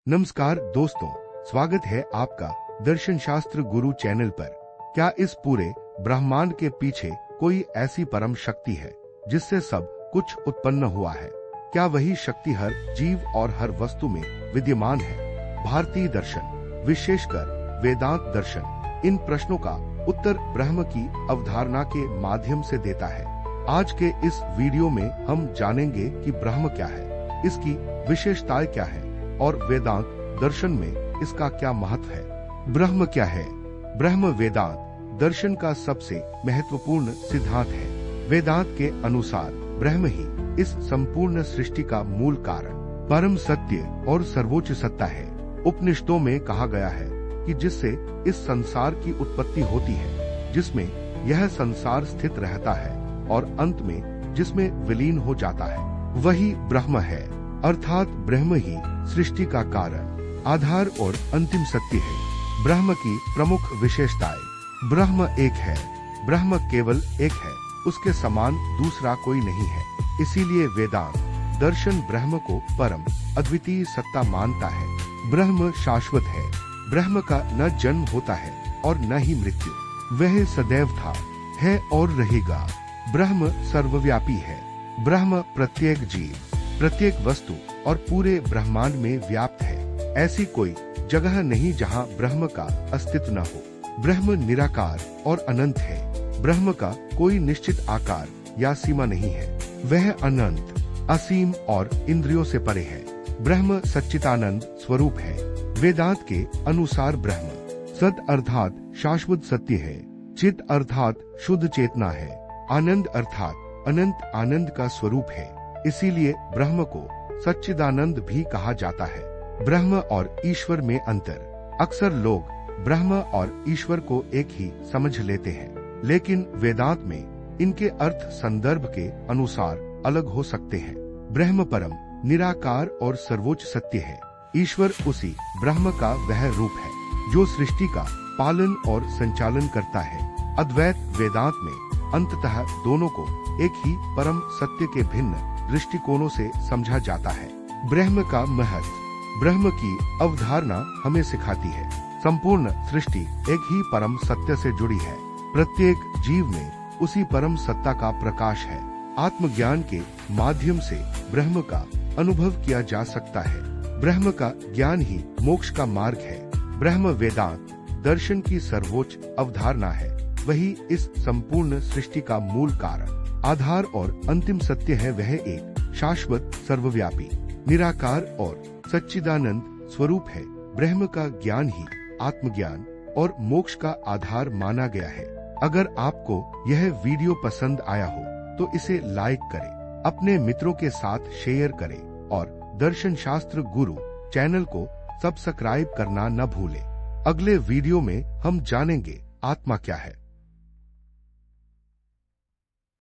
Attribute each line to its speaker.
Speaker 1: नमस्कार दोस्तों, स्वागत है आपका दर्शन शास्त्र गुरु चैनल पर। क्या इस पूरे ब्रह्मांड के पीछे कोई ऐसी परम शक्ति है जिससे सब कुछ उत्पन्न हुआ है? क्या वही शक्ति हर जीव और हर वस्तु में विद्यमान है? भारतीय दर्शन, विशेषकर वेदांत दर्शन, इन प्रश्नों का उत्तर ब्रह्म की अवधारणा के माध्यम से देता है। आज के इस वीडियो में हम जानेंगे कि ब्रह्म क्या है, इसकी विशेषताएं क्या है और वेदांत दर्शन में इसका क्या महत्व है। ब्रह्म क्या है? ब्रह्म वेदांत दर्शन का सबसे महत्वपूर्ण सिद्धांत है। वेदांत के अनुसार ब्रह्म ही इस संपूर्ण सृष्टि का मूल कारण, परम सत्य और सर्वोच्च सत्ता है। उपनिषदों में कहा गया है कि जिससे इस संसार की उत्पत्ति होती है, जिसमें यह संसार स्थित रहता है और अंत में जिसमें विलीन हो जाता है, वही ब्रह्म है। अर्थात ब्रह्म ही सृष्टि का कारण, आधार और अंतिम सत्य है। ब्रह्म की प्रमुख विशेषताएं। ब्रह्म एक है, ब्रह्म केवल एक है, उसके समान दूसरा कोई नहीं है। इसीलिए वेदांत दर्शन ब्रह्म को परम अद्वितीय सत्ता मानता है। ब्रह्म शाश्वत है, ब्रह्म का न जन्म होता है और न ही मृत्यु, वह सदैव था, है और रहेगा। ब्रह्म सर्वव्यापी है, ब्रह्म प्रत्येक जीव, प्रत्येक वस्तु और पूरे ब्रह्मांड में व्याप्त है। ऐसी कोई जगह नहीं जहां ब्रह्म का अस्तित्व न हो। ब्रह्म निराकार और अनंत है। ब्रह्म का कोई निश्चित आकार या सीमा नहीं है, वह अनंत, असीम और इंद्रियों से परे है। ब्रह्म सच्चिदानंद स्वरूप है। वेदांत के अनुसार ब्रह्म सत अर्थात शाश्वत सत्य है, चित अर्थात शुद्ध चेतना है, आनंद अर्थात अनंत आनंद का स्वरूप है। इसीलिए ब्रह्म को सच्चिदानंद भी कहा जाता है। ब्रह्म और ईश्वर में अंतर। अक्सर लोग ब्रह्म और ईश्वर को एक ही समझ लेते हैं, लेकिन वेदांत में इनके अर्थ संदर्भ के अनुसार अलग हो सकते हैं। ब्रह्म परम निराकार और सर्वोच्च सत्य है। ईश्वर उसी ब्रह्म का वह रूप है जो सृष्टि का पालन और संचालन करता है। अद्वैत वेदांत में अंततः दोनों को एक ही परम सत्य के भिन्न दृष्टिकोणों से समझा जाता है। ब्रह्म का महत्व। ब्रह्म की अवधारणा हमें सिखाती है संपूर्ण सृष्टि एक ही परम सत्य से जुड़ी है। प्रत्येक जीव में उसी परम सत्ता का प्रकाश है। आत्मज्ञान के माध्यम से ब्रह्म का अनुभव किया जा सकता है। ब्रह्म का ज्ञान ही मोक्ष का मार्ग है। ब्रह्म वेदांत दर्शन की सर्वोच्च अवधारणा है। वही इस संपूर्ण सृष्टि का मूल कारण, आधार और अंतिम सत्य है। वह एक शाश्वत, सर्वव्यापी, निराकार और सच्चिदानंद स्वरूप है। ब्रह्म का ज्ञान ही आत्मज्ञान और मोक्ष का आधार माना गया है। अगर आपको यह वीडियो पसंद आया हो तो इसे लाइक करें, अपने मित्रों के साथ शेयर करें और दर्शन शास्त्र गुरु चैनल को सब्सक्राइब करना न भूलें। अगले वीडियो में हम जानेंगे आत्मा क्या है।